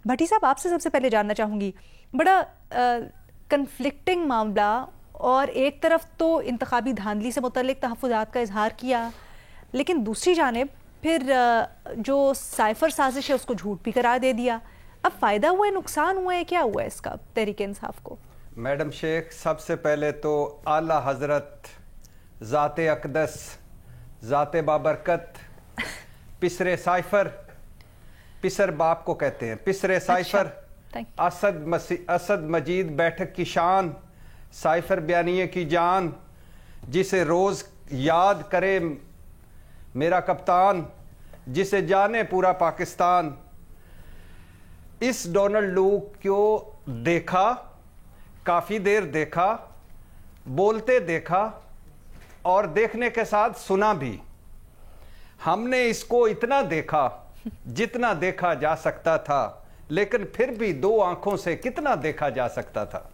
भट्टी साहब, आपसे सबसे पहले जानना चाहूँगी, बड़ा कन्फ्लिक्टिंग मामला, और एक तरफ तो इंतखाबी धांधली से मुतल्लिक तहफ़्फ़ुज़ात का इजहार किया, लेकिन दूसरी जानिब फिर जो साइफर साजिश है उसको झूठ भी करार दे दिया। अब फ़ायदा हुआ है, नुकसान हुआ है, क्या हुआ है इसका तहरीक इंसाफ को? मैडम शेख, सबसे पहले तो आला हजरत ज़ाते अक़दस, ज़ाते बाबरकत, पिसरे साइफर, पिसर बाप को कहते हैं, पिसरे साइफर, असद मजीद बैठक की शान, साइफर बयानिए की जान, जिसे रोज़ याद करे मेरा कप्तान, जिसे जाने पूरा पाकिस्तान। इस डोनाल्ड लू को देखा, काफ़ी देर देखा, बोलते देखा और देखने के साथ सुना भी। हमने इसको इतना देखा जितना देखा जा सकता था, लेकिन फिर भी दो आंखों से कितना देखा जा सकता था।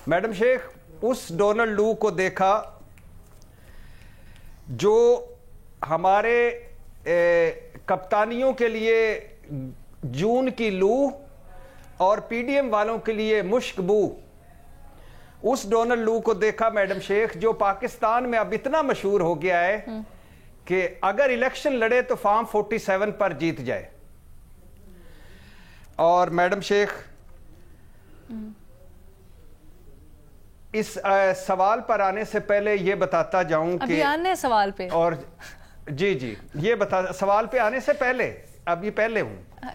मैडम शेख, उस डोनाल्ड लू को देखा जो हमारे कप्तानियों के लिए जून की लू और पीडीएम वालों के लिए मुश्कबू। उस डोनाल्ड लू को देखा मैडम शेख, जो पाकिस्तान में अब इतना मशहूर हो गया है कि अगर इलेक्शन लड़े तो फॉर्म 47 पर जीत जाए। और मैडम शेख, इस सवाल पर आने से पहले ये बताता जाऊं कि अभी आने सवाल पे, और जी ये बता, सवाल पे आने से पहले, अब ये पहले हूं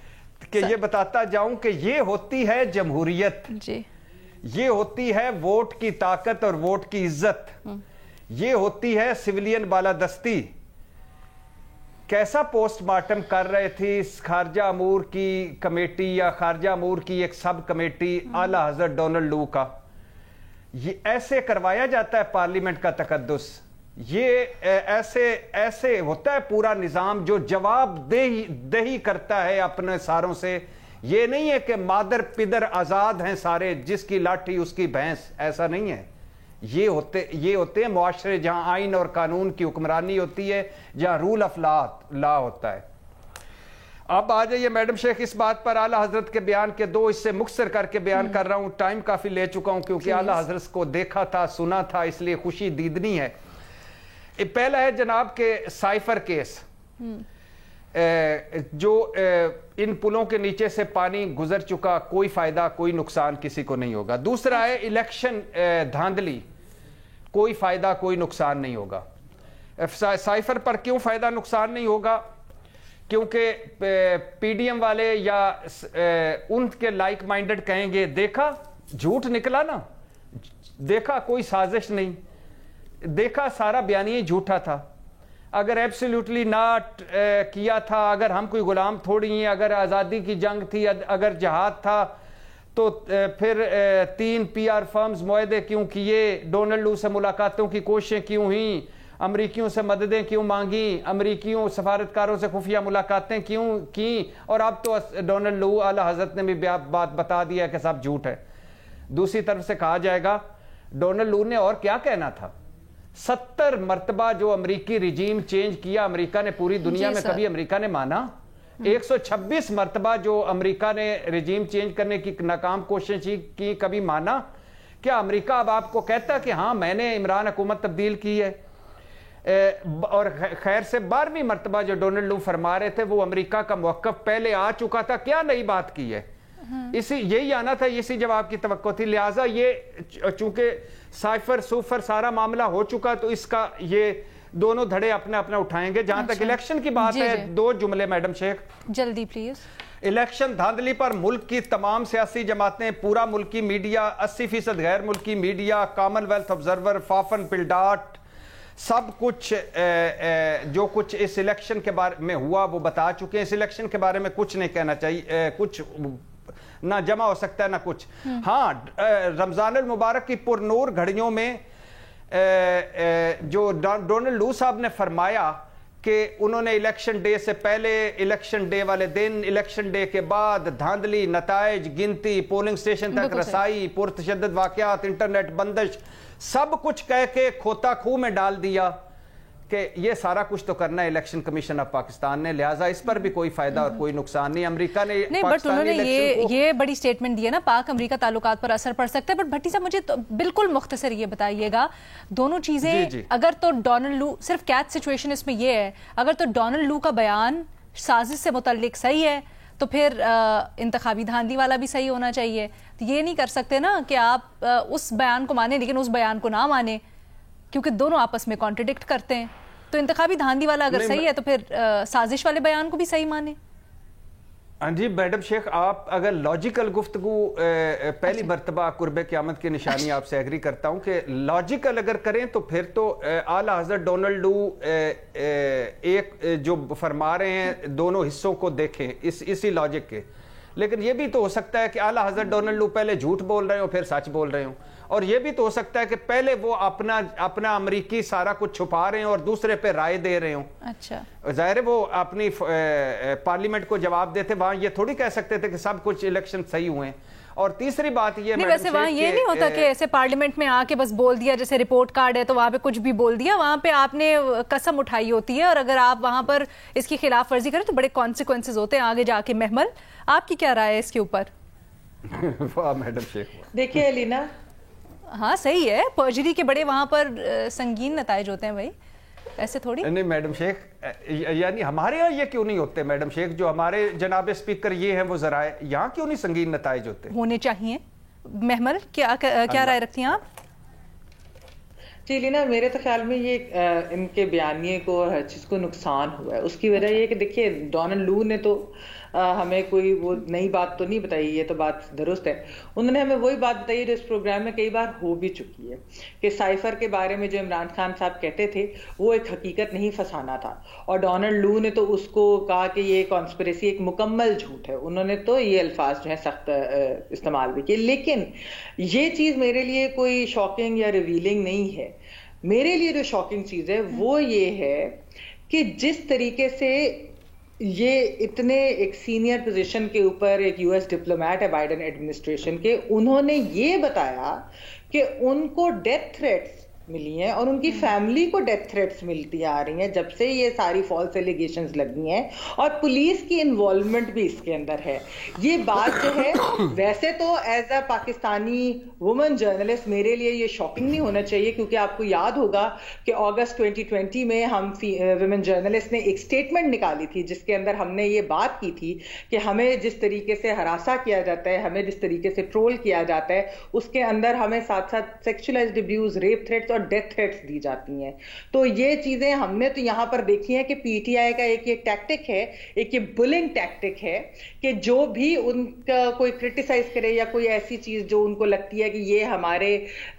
कि ये बताता जाऊं कि ये होती है जमहूरियत जी, ये होती है वोट की ताकत और वोट की इज्जत, ये होती है सिविलियन बालादस्ती। कैसा पोस्टमार्टम कर रहे थी खारजा अमूर की कमेटी या खारजा अमूर की एक सब कमेटी आला हजरत डोनाल्ड लू का, ये ऐसे करवाया जाता है पार्लियामेंट का तकद्दुस। ये ऐसे होता है पूरा निजाम जो जवाब दही करता है अपने सारों से। ये नहीं है कि मादर पिदर आजाद हैं सारे, जिसकी लाठी उसकी भैंस, ऐसा नहीं है। ये होते हैं मुआशरे जहां आइन और कानून की हुक्मरानी होती है, जहां रूल ऑफ लॉ होता है। अब आ जाइए मैडम शेख इस बात पर, आला हजरत के बयान के दो हिस्से मुख्तसर करके बयान कर रहा हूं, टाइम काफी ले चुका हूं क्योंकि आला हजरत को देखा था, सुना था, इसलिए खुशी दीदनी है। पहला है जनाब के साइफर केस, जो इन पुलों के नीचे से पानी गुजर चुका, कोई फायदा कोई नुकसान किसी को नहीं होगा। दूसरा है इलेक्शन धांधली, कोई फायदा कोई नुकसान नहीं होगा। साइफर पर क्यों फायदा नुकसान नहीं होगा? क्योंकि पीडीएम वाले या उनके लाइक माइंडेड कहेंगे देखा झूठ निकला ना, देखा कोई साजिश नहीं, देखा सारा बयानिया झूठा था, अगर एब्सोल्युटली ना किया था, अगर हम कोई गुलाम थोड़ी हैं, अगर आज़ादी की जंग थी, अगर जहाद था, तो फिर 3 PR फर्म्स मुआहदे क्यों किए, डोनाल्ड लू से मुलाकातों की कोशिशें क्यों हुई, अमरीकियों से मददें क्यों मांगी, अमरीकियों सफारतकारों से खुफिया मुलाकातें क्यों की, और अब तो डोनाल्ड लू आला हजरत ने भी बात बता दिया कि सब झूठ है। दूसरी तरफ से कहा जाएगा डोनाल्ड लू ने और क्या कहना था, 70 मरतबा जो अमरीकी रिजीम चेंज किया अमरीका ने, पूरी दुनिया में कभी अमरीका ने माना? 126 मरतबा जो अमरीका ने रिजीम चेंज करने की नाकाम कोशिश की, कभी माना? क्या अमरीका अब आपको कहता कि हाँ मैंने इमरान हुकूमत तब्दील की है? और खैर से 12वीं मरतबा जो डोनाल्ड लू फरमा रहे थे वो अमरीका का मौक़िफ़ पहले आ चुका था, क्या नई बात की है? इसी यही आना था, इसी जवाब की तवक्को थी। लिहाजा ये चूंकि साइफर सूफर सारा मामला हो चुका, तो इसका ये दोनों धड़े अपने अपने उठाएंगे। जहां तक इलेक्शन की बात है, 2 जुमले मैडम शेख जल्दी प्लीज। इलेक्शन धांधली पर मुल्क की तमाम सियासी जमातें, पूरा मुल्की मीडिया, 80% गैर मुल्की मीडिया, कॉमनवेल्थ ऑब्जर्वर, फाफन पिल्डाट, सब कुछ जो कुछ इस इलेक्शन के बारे में हुआ वो बता चुके हैं। इस इलेक्शन के बारे में कुछ नहीं कहना चाहिए, कुछ ना जमा हो सकता है ना कुछ। हाँ, रमजान अल मुबारक की पुरनूर घड़ियों में जो डोनाल्ड लू साहब ने फरमाया कि उन्होंने इलेक्शन डे से पहले, इलेक्शन डे वाले दिन, इलेक्शन डे के बाद धांधली, नताइज, गिनती, पोलिंग स्टेशन तक रसाई, पुरतशद्दद वाकयात, इंटरनेट बंदिश, सब कुछ कह के खोता खूह में डाल दिया कि ये सारा कुछ तो करना है इलेक्शन कमीशन ऑफ पाकिस्तान ने, लिहाजा इस पर भी कोई फायदा और कोई नुकसान नहीं। अमेरिका ने नहीं, बट उन्होंने ये बड़ी स्टेटमेंट दी है ना, पाक अमेरिका ताल्लुकात पर असर पड़ सकता है। बट भट्टी साहब, मुझे तो बिल्कुल मुख्तसर ये बताइएगा, दोनों चीजें अगर तो डोनाल्ड लू, सिर्फ कैच सिचुएशन इसमें ये है, अगर तो डोनाल्ड लू का बयान साजिश से मुतल्लिक सही है तो फिर इंतखाबी धांधली वाला भी सही होना चाहिए। तो ये नहीं कर सकते ना कि आप उस बयान को माने लेकिन उस बयान को ना माने, क्योंकि दोनों आपस में कॉन्ट्रडिक्ट करते हैं। तो इंतखाबी धांधली वाला अगर सही है तो फिर साजिश वाले बयान को भी सही माने। हाँ जी मैडम शेख, आप अगर लॉजिकल गुफ्तगू पहली मरतबा कुर्बे क़यामत की निशानी आपसे एग्री करता हूँ कि लॉजिकल अगर करें तो फिर तो आला हज़रत डोनाल्ड लू एक जो फरमा रहे हैं दोनों हिस्सों को देखें इसी लॉजिक के। लेकिन यह भी तो हो सकता है कि आला हज़रत डोनाल्ड लू पहले झूठ बोल रहे हो फिर सच बोल रहे हो, और यह भी तो हो सकता है कि पहले वो अपना अमरीकी सारा कुछ छुपा रहे हो और दूसरे पे राय दे रहे हो। अच्छा, जाहिर है वो अपनी पार्लियामेंट को जवाब देते, वहां ये थोड़ी कह सकते थे कि सब कुछ इलेक्शन सही हुए। और तीसरी बात ये नहीं, वैसे वहाँ ये नहीं होता कि ऐसे पार्लियामेंट में आके बस बोल दिया, जैसे रिपोर्ट कार्ड है तो वहाँ पे कुछ भी बोल दिया, वहाँ पे आपने कसम उठाई होती है और अगर आप वहाँ पर इसकी खिलाफ वर्जी करें तो बड़े कॉन्सिक्वेंसेज होते हैं आगे जाके। महमल, आपकी क्या राय है इसके ऊपर? वाह मैडम शेख, देखिए लीना, हाँ सही है, पर्जरी के बड़े वहाँ पर संगीन नताइज होते हैं भाई, ऐसे थोड़ी। नहीं मैडम शेख, यानी हमारे यहाँ ये क्यों नहीं होते मैडम शेख? जो हमारे जनाब स्पीकर ये हैं वो जराए, यहाँ क्यों नहीं संगीन नताइज होते? होने चाहिए। महमल, क्या राय रखती हैं आप? जी लीना, मेरे तो ख्याल में ये इनके बयानिए को और हर चीज़ को नुकसान हुआ है। उसकी वजह ये है कि देखिए डोनाल्ड लू ने तो हमें कोई वो नई बात तो नहीं बताई, ये तो बात दुरुस्त है। उन्होंने हमें वही बात बताई है जो इस प्रोग्राम में कई बार हो भी चुकी है कि साइफर के बारे में जो इमरान खान साहब कहते थे वो एक हकीकत नहीं, फसाना था, और डोनाल्ड लू ने तो उसको कहा कि ये कॉन्स्पिरेसी एक मुकम्मल झूठ है। उन्होंने तो ये अल्फाज जो है सख्त इस्तेमाल भी किए। लेकिन ये चीज़ मेरे लिए कोई शॉकिंग या रिवीलिंग नहीं है। मेरे लिए जो शॉकिंग चीज़ है वो ये है कि जिस तरीके से ये इतने एक सीनियर पोजीशन के ऊपर एक यूएस डिप्लोमेट है बाइडेन एडमिनिस्ट्रेशन के, उन्होंने ये बताया कि उनको डेथ थ्रेट्स मिली हैं और उनकी फैमिली को डेथ थ्रेट्स मिलती आ रही हैं जब से ये सारी फॉल्स एलिगेशंस लगी हैं, और पुलिस की इन्वॉल्वमेंट भी इसके अंदर है। ये बात जो है वैसे तो as a Pakistani women journalist मेरे लिए ये शॉकिंग नहीं होना चाहिए, क्योंकि आपको याद होगा कि अगस्त 2020 में हम वुमेन जर्नलिस्ट ने एक स्टेटमेंट निकाली थी जिसके अंदर हमने ये बात की थी कि हमें जिस तरीके से हरासा किया जाता है, हमें जिस तरीके से ट्रोल किया जाता है, उसके अंदर हमें साथ साथ सेक्सुअलाइज्ड अब्यूज, रेप थ्रेट्स और डेथ थ्रेट्स दी जाती हैं। तो ये चीजें हमने तो यहां पर देखी है कि पीटीआई का एक ये टैक्टिक है, एक ये बुलिंग टैक्टिक है कि जो भी उनका कोई क्रिटिसाइज करे या कोई ऐसी चीज जो उनको लगती है कि ये हमारे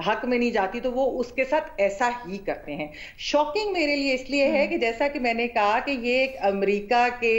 हक में नहीं जाती तो वो उसके साथ ऐसा ही करते हैं। शॉकिंग मेरे लिए इसलिए है कि जैसा कि मैंने कहा कि ये एक अमेरिका के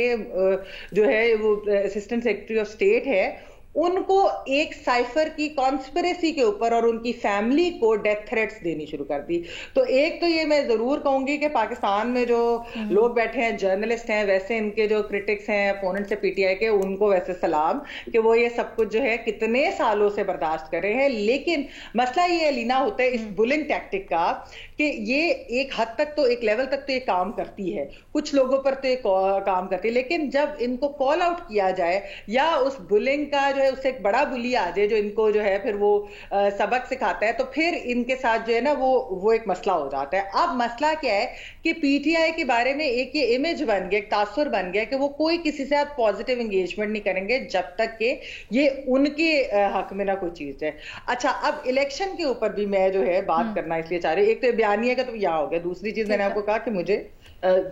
जो है वो असिस्टेंट सेक्रेटरी ऑफ स्टेट है, उनको एक साइफर की कॉन्स्पिरेसी के ऊपर और उनकी फैमिली को डेथ थ्रेट्स देनी शुरू कर दी। तो एक तो ये मैं जरूर कहूंगी कि पाकिस्तान में जो लोग बैठे हैं, जर्नलिस्ट हैं, वैसे इनके जो क्रिटिक्स हैं, अपोनेंट्स है पीटीआई के, उनको वैसे सलाम कि वो ये सब कुछ जो है कितने सालों से बर्दाश्त कर रहे हैं। लेकिन मसला ये लीना होता है इस बुलिंग टैक्टिक का कि ये एक हद तक तो, एक लेवल तक तो ये काम करती है, कुछ लोगों पर तो ये काम करती है, लेकिन जब इनको कॉल आउट किया जाए या उस बुलिंग का जो है उससे एक बड़ा बुली आ जाए जो इनको जो है फिर वो सबक सिखाता है, तो फिर इनके साथ जो है ना वो एक मसला हो जाता है। अब मसला क्या है कि पीटीआई के बारे में एक ये इमेज बन गया, एक तासुर बन गया कि वो कोई किसी से आप पॉजिटिव एंगेजमेंट नहीं करेंगे जब तक कि ये उनके हक में ना कोई चीज है। अच्छा, अब इलेक्शन के ऊपर भी मैं जो है बात करना इसलिए चाह रही हूँ। एक तो बयानिया का तो यहाँ हो गया, दूसरी चीज मैंने आपको कहा कि मुझे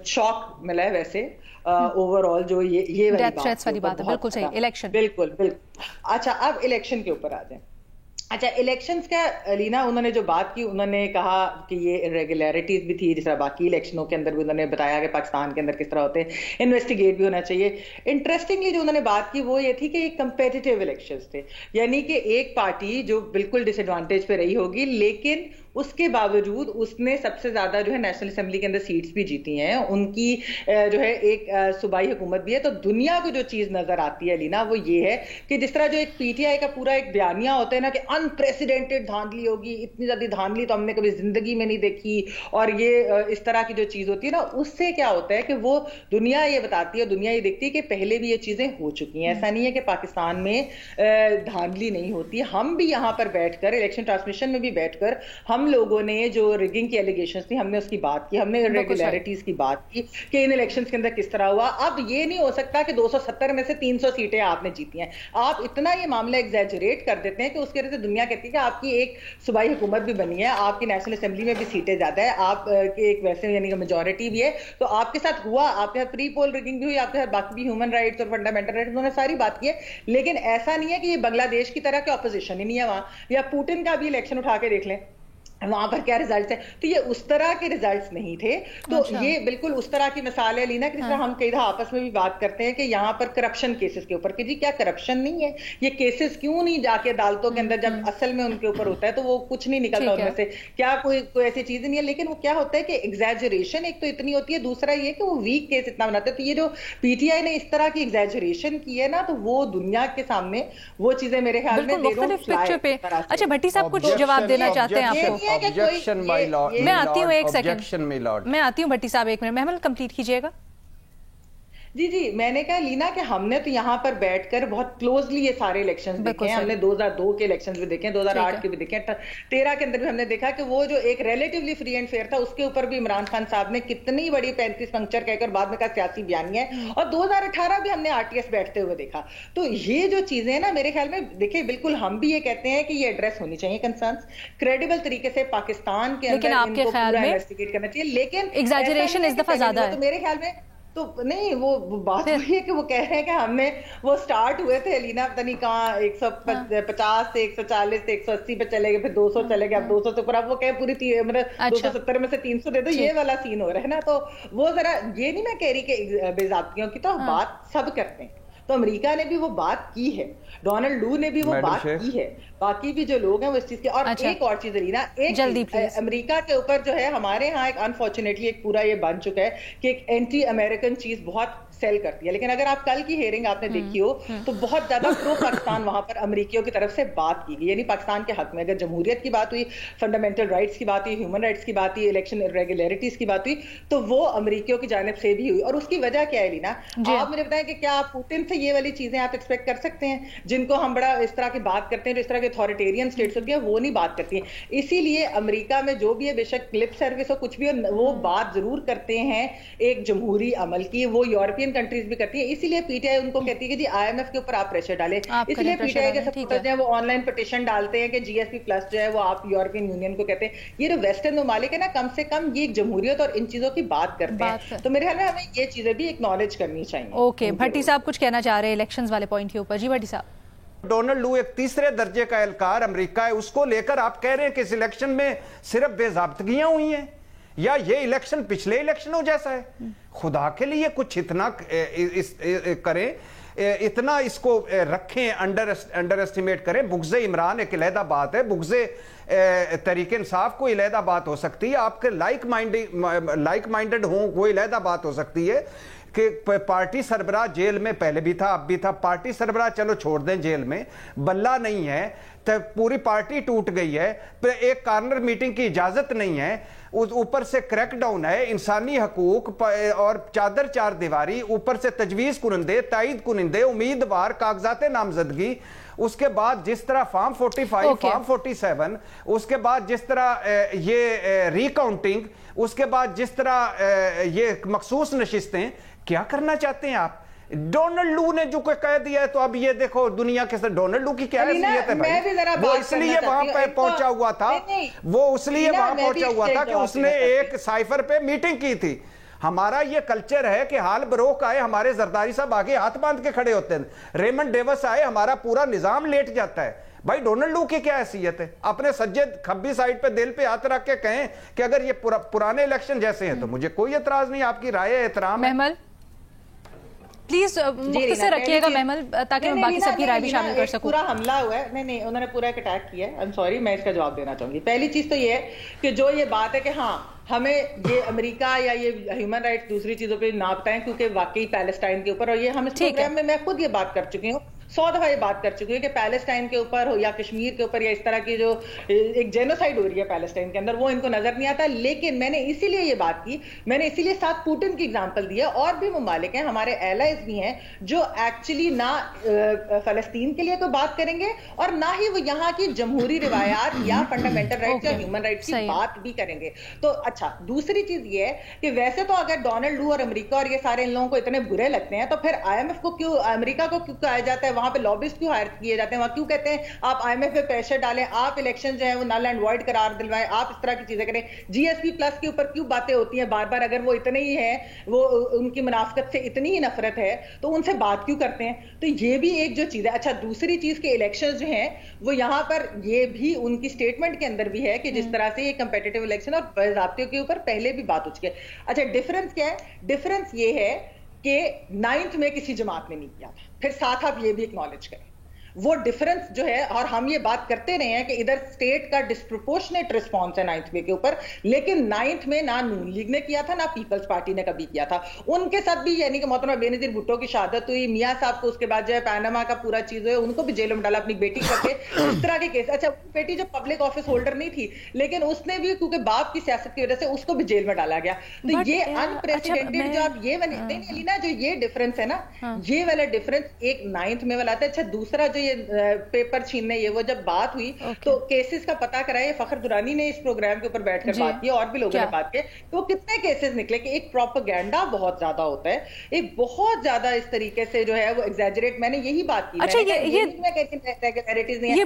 शॉक मिला है वैसे ओवरऑल जो ये वाली बात है। बिल्कुल सही, इलेक्शन बिल्कुल। अच्छा, अब इलेक्शन के ऊपर आ जाए। अच्छा, इलेक्शंस का लीना उन्होंने जो बात की, उन्होंने कहा कि ये इरेगुलरिटीज भी थी जिस तरह बाकी इलेक्शनों के अंदर भी उन्होंने बताया कि पाकिस्तान के अंदर किस तरह होते हैं, इन्वेस्टिगेट भी होना चाहिए। इंटरेस्टिंगली जो उन्होंने बात की वो ये थी कि ये कंपेटिटिव इलेक्शंस थे, यानी कि एक पार्टी जो बिल्कुल डिसएडवांटेज पे रही होगी लेकिन उसके बावजूद उसने सबसे ज्यादा जो है नेशनल असेंबली के अंदर सीट्स भी जीती हैं, उनकी जो है एक सूबाई हुकूमत भी है। तो दुनिया को जो चीज नजर आती है लीना, वो ये है कि जिस तरह जो एक पीटीआई का पूरा एक बयानिया होता है ना कि अनप्रेसिडेंटेड धांधली होगी, इतनी ज्यादा धांधली तो हमने कभी जिंदगी में नहीं देखी, और ये इस तरह की जो चीज होती है ना, उससे क्या होता है कि वो दुनिया ये बताती है, दुनिया ये देखती है कि पहले भी ये चीजें हो चुकी हैं। ऐसा नहीं है कि पाकिस्तान में धांधली नहीं होती। हम भी यहाँ पर बैठकर इलेक्शन ट्रांसमिशन में भी बैठकर हम लोगों ने जो रिगिंग की एलिगेशंस थी, हमने उसकी बात की, हमने इरेगुलरिटीज की बात की कि इन इलेक्शंस के अंदर किस तरह हुआ। अब ये नहीं हो सकता कि 270 में से 300 सीटें आपने जीती हैं। आप इतना ये मामला एग्जैजरेट कर देते हैं कि उसकी वजह से दुनिया कहती है कि आपकी एक सूबाई हुकूमत भी बनी है, आपकी नेशनल असेंबली में भी सीटें ज्यादा है, आप एक वैसे यानी कि मेजॉरिटी भी है, तो आपके साथ हुआ, आपके साथ प्री पोल रिगिंग भी हुई, आपके साथ बाकी भी ह्यूमन राइट्स और फंडामेंटल राइट्स, उन्होंने सारी बात की है। लेकिन ऐसा नहीं है कि ये बांग्लादेश की तरह के ऑपोजिशन ही नहीं है वहां, या पुतिन का भी इलेक्शन उठा के देख लें वहां पर क्या रिजल्ट्स है, तो ये उस तरह के रिजल्ट्स नहीं थे। तो ये बिल्कुल उस तरह की मिसाल है लीना, कि जिस तरह हम कई दफा आपस में भी बात करते हैं कि यहाँ पर करप्शन केसेस के ऊपर कि जी क्या करप्शन नहीं है, ये केसेस क्यों नहीं जाके अदालतों के अंदर, जब असल में उनके ऊपर होता है तो वो कुछ नहीं निकलता उनमें से, क्या कोई ऐसी चीज नहीं है। लेकिन वो क्या होता है कि एग्जैजरेशन एक तो इतनी होती है, दूसरा ये कि वो वीक केस इतना बनाते हैं। तो ये जो पीटीआई ने इस तरह की एग्जैजरेशन की है ना, तो वो दुनिया के सामने वो चीजें मेरे ख्याल में अच्छा भट्टी साहब कुछ जवाब देना चाहते हैं आपको? मैं आती हूँ एक सेकंड, मैं आती हूँ भट्टी साहब एक मिनट, महमल कंप्लीट कीजिएगा। जी जी, मैंने कहा लीना कि हमने तो यहाँ पर बैठकर बहुत क्लोजली ये सारे इलेक्शंस देखे हैं। हमने 2002 के इलेक्शंस भी देखे हैं, 2008 के भी देखे हैं, 13 के अंदर भी हमने देखा कि वो जो एक रिलेटिवली फ्री एंड फेयर था, उसके ऊपर भी इमरान खान साहब ने कितनी बड़ी 35 पंक्चर कहकर बाद में कहा सियासी बयानिया है। और 2018 भी हमने आरटीएस बैठते हुए देखा। तो ये जो चीजें हैं ना, मेरे ख्याल में देखिए, बिल्कुल हम भी ये कहते हैं कि ये एड्रेस होनी चाहिए कंसर्न्स, क्रेडिबल तरीके से पाकिस्तान के अंदर इनको पूरा इन्वेस्टिगेट करना चाहिए। लेकिन एग्जैजरेशन इस दफा ज्यादा है, तो मेरे ख्याल में तो नहीं, वो बात वही है कि वो कह रहे हैं कि हमने वो स्टार्ट हुए थे लीना पता नहीं कहाँ 150 से 140 से 180 पे चले गए, फिर 200 चले गए, अब 200 से ऊपर, अब वो कहे पूरी मतलब 270 में से 300 दे दो, ये वाला सीन हो रहा है ना। तो वो जरा ये नहीं मैं कह रही कि बेइज्जतियों की तो बात सब करते हैं, तो अमेरिका ने भी वो बात की है, डोनाल्ड लू ने भी वो बात की है, बाकी भी जो लोग हैं वो इस चीज के। और एक और चीज रीना, एक अमेरिका के ऊपर जो है हमारे यहाँ एक अनफॉर्चुनेटली एक पूरा ये बन चुका है कि एक एंटी अमेरिकन चीज बहुत सेल करती है। लेकिन अगर आप कल की हेयरिंग आपने देखी हो तो बहुत ज्यादा प्रो पाकिस्तान वहां पर अमेरिकियों की तरफ से बात की गई, यानी पाकिस्तान के हक में। अगर जमहूरियत की बात हुई, फंडामेंटल राइट्स की बात हुई, ह्यूमन राइट्स की बात हुई, इलेक्शन इरेगुलरिटीज की बात हुई, तो वो अमेरिकियों की जानिब से भी हुई। और उसकी वजह क्या है लीना, आप मुझे बताएं कि क्या आप पुतिन से ये वाली चीजें आप एक्सपेक्ट कर सकते हैं, जिनको हम बड़ा इस तरह की बात करते हैं, जो इस तरह के अथॉरिटेरियन स्टेट्स होती है वो नहीं बात करती है। इसीलिए अमेरिका में जो भी है, बेशक लिप सर्विस हो कुछ भी हो, वो बात जरूर करते हैं एक जमहूरी अमल की, वो यूरोपियन कंट्रीज भी करती है। इसीलिए पीटीआई उनको कहती है कि जी आईएमएफ के ऊपर आप प्रेशर डालें। इसलिए पीटीआई के सपोर्टर्स हैं वो ऑनलाइन पिटीशन डालते हैं कि जीएसपी प्लस जो है वो आप यूरोपियन यूनियन को कहते हैं। ये जो वेस्टर्न ममालिक है ना, कम से कम ये जमहूरियत और इन चीजों की बात करते हैं। तो मेरे ख्याल में हमें ये चीजें भी एक्नॉलेज करनी चाहिए। ओके, भट्टी साहब कुछ कहना चाह रहे हैं इलेक्शंस वाले पॉइंट के ऊपर? जी भट्टी साहब। डोनाल्ड लू एक तीसरे दर्जे का एहलकार अमेरिका है, उसको लेकर आप कह रहे हैं कि इस इलेक्शन में सिर्फ बेज़ाब्तगियां हुई हैं, या ये इलेक्शन पिछले इलेक्शनों जैसा है? खुदा के लिए कुछ इतना करें, इतना इसको रखें, अंडर एस्टिमेट करें। बुग़्ज़े इमरान एक अलहदा बात है, बुग़्ज़े तरीके इंसाफ कोई अलहदा बात हो सकती है, आपके लाइक माइंडेड हों कोई अलहदा बात हो सकती है। कि पार्टी सरबराह जेल में पहले भी था, अब भी था। पार्टी सरबराह चलो छोड़ दें, जेल में बल्ला नहीं है, तो पूरी पार्टी टूट गई है, एक कॉर्नर मीटिंग की इजाजत नहीं है, ऊपर से क्रैकडाउन है, इंसानी हकूक और चादर चार दीवारी, ऊपर से तजवीज़ कुनंदे, तायद कुनंदे, उम्मीदवार, कागजात नामजदगी, उसके बाद जिस तरह फॉर्म 45, फॉर्म 47, उसके बाद जिस तरह ये रिकाउंटिंग, उसके बाद जिस तरह ये मखसूस नशिस्तें, क्या करना चाहते हैं आप? डोनाल्ड लू ने जो कह दिया है, तो अब ये देखो दुनिया के साथ डोनाल्ड लू की क्या हैसियत है भाई? वो इसलिए वहां पे पहुंचा हुआ था, वो इसलिए वहां पहुंचा हुआ था कि उसने एक साइफर पे मीटिंग की थी। हमारा ये कल्चर है कि हाल बरोक आए, हमारे जरदारी साहब आगे हाथ बांध के खड़े होते हैं, रेमंड डेविस आए, हमारा पूरा निजाम लेट जाता है। भाई डोनाल्ड लू की क्या हैसियत है? अपने सज्जे खब्बी साइड पे दिल पे हाथ रख के कहें कि अगर ये पुराने इलेक्शन जैसे हैं तो मुझे कोई एतराज नहीं, आपकी राय एहतराम है। प्लीज मुख्तसर रखिएगा महमल, ताकि मैं बाकी सबकी राय भी शामिल कर सकूं। पूरा हमला हुआ है, नहीं उन्होंने पूरा एक अटैक किया है। आई एम सॉरी, मैं इसका जवाब देना चाहूंगी। पहली चीज तो ये है कि जो ये बात है कि हाँ हमें ये अमेरिका या ये ह्यूमन राइट्स दूसरी चीजों पे ना बताएं, क्योंकि वाकई पैलेस्टाइन के ऊपर, और ये हम इस प्रोग्राम में मैं खुद ये बात कर चुकी हूँ, 100 दफा ये बात कर चुकी है कि पैलेस्टाइन के ऊपर हो या कश्मीर के ऊपर या इस तरह की जो एक जेनोसाइड हो रही है पैलेस्टाइन के अंदर, वो इनको नजर नहीं आता। लेकिन मैंने इसीलिए ये बात की, मैंने इसीलिए साथ पुतिन की एग्जांपल दिया, और भी ममालिक हैं, हमारे एलाइज भी हैं जो एक्चुअली ना फलस्तीन के लिए कोई बात करेंगे और ना ही वो यहाँ की जमहूरी रिवायात या फंडामेंटल राइट्स या ह्यूमन राइट्स की बात भी करेंगे। तो अच्छा, दूसरी चीज ये है कि वैसे तो अगर डोनाल्ड लू और अमेरिका और ये सारे इन लोगों को इतने बुरे लगते हैं, तो फिर IMF को क्यों, अमेरिका को क्यों कहा जाता है, वहां पे लॉबिस्ट क्यों हायर किए जाते हैं, वहां क्यों कहते हैं आप IMF पे प्रेशर डालें, आप इलेक्शन जो है वो नल एंड वॉइड करार दिलवाएं, आप इस तरह की चीजें करें। GSP प्लस के ऊपर क्यों बातें होती हैं बार बार, अगर वो इतने ही है, वो उनकी मुनाफकत से इतनी ही नफरत है, तो उनसे बात क्यों करते हैं। तो ये भी एक जो चीज है। अच्छा, दूसरी चीज के इलेक्शन जो हैं वो यहाँ पर ये भी उनकी स्टेटमेंट के अंदर भी है कि जिस तरह से ये कंपेटिटिव इलेक्शन और बाज़ाब्ते के ऊपर पहले भी बात हो चुकी है। अच्छा, डिफरेंस क्या है? डिफरेंस ये है कि 9th में किसी जमात ने नहीं किया था, फिर साथ आप ये भी एक्नॉलेज करें वो डिफरेंस जो है। और हम ये बात करते रहे हैं कि इधर स्टेट का डिस्प्रोपोर्शनेट रिस्पॉन्स है 9th में के ऊपर, लेकिन 9th में ना नून लीग ने किया था ना पीपल्स पार्टी ने कभी किया था। उनके साथ भी यानी कि मोहतरमा बेनजीर भुट्टो की शहादत हुई, मियां साहब को उसके बाद जो है पैनामा का पूरा चीज है, उनको भी जेल में डाला अपनी बेटी करके, इस तरह के केस। अच्छा, बेटी जो पब्लिक ऑफिस होल्डर नहीं थी, लेकिन उसने भी क्योंकि बाप की सियासत की वजह से उसको भी जेल में डाला गया। तो ये अनप्रेसिडेंटेड जो आप ये ना जो ये डिफरेंस है ना, ये वाला डिफरेंस एक 9th में वाला आता है। अच्छा, दूसरा जो ये पेपर छीनने ये वो जब बात हुई तो केसेस का पता कराया, फखर दुरानी ने इस प्रोग्राम के ऊपर बैठकर बात की और भी लोगों ने बात की, तो कितने केसेस निकले कि एक प्रोपेगेंडा बहुत ज्यादा होता है, एक बहुत ज्यादा इस तरीके से जो है वो एग्जैजरेट। मैंने यही बात की। अच्छा, ये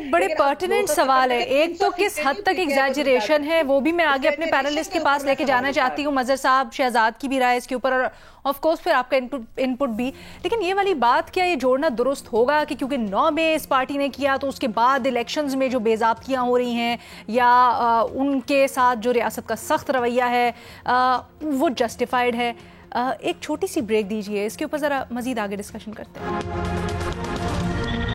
बड़े पर्टिनेंट सवाल है। एक तो किस हद तक एग्जैजरेशन है वो भी मैं आगे अपने पैनलिस्ट के पास लेके जाना चाहती हूँ, मजहर साहब, शहजाद की भी राय इसके ऊपर, और ऑफ कोर्स फिर आपका इनपुट भी। लेकिन ये वाली बात क्या ये जोड़ना दुरुस्त होगा कि क्योंकि 9 में इस पार्टी ने किया तो उसके बाद इलेक्शंस में जो बेज़ाब्तियां हो रही हैं या उनके साथ जो रियासत का सख्त रवैया है वो जस्टिफाइड है। एक छोटी सी ब्रेक दीजिए, इसके ऊपर ज़रा मज़ीद आगे डिस्कशन करते हैं।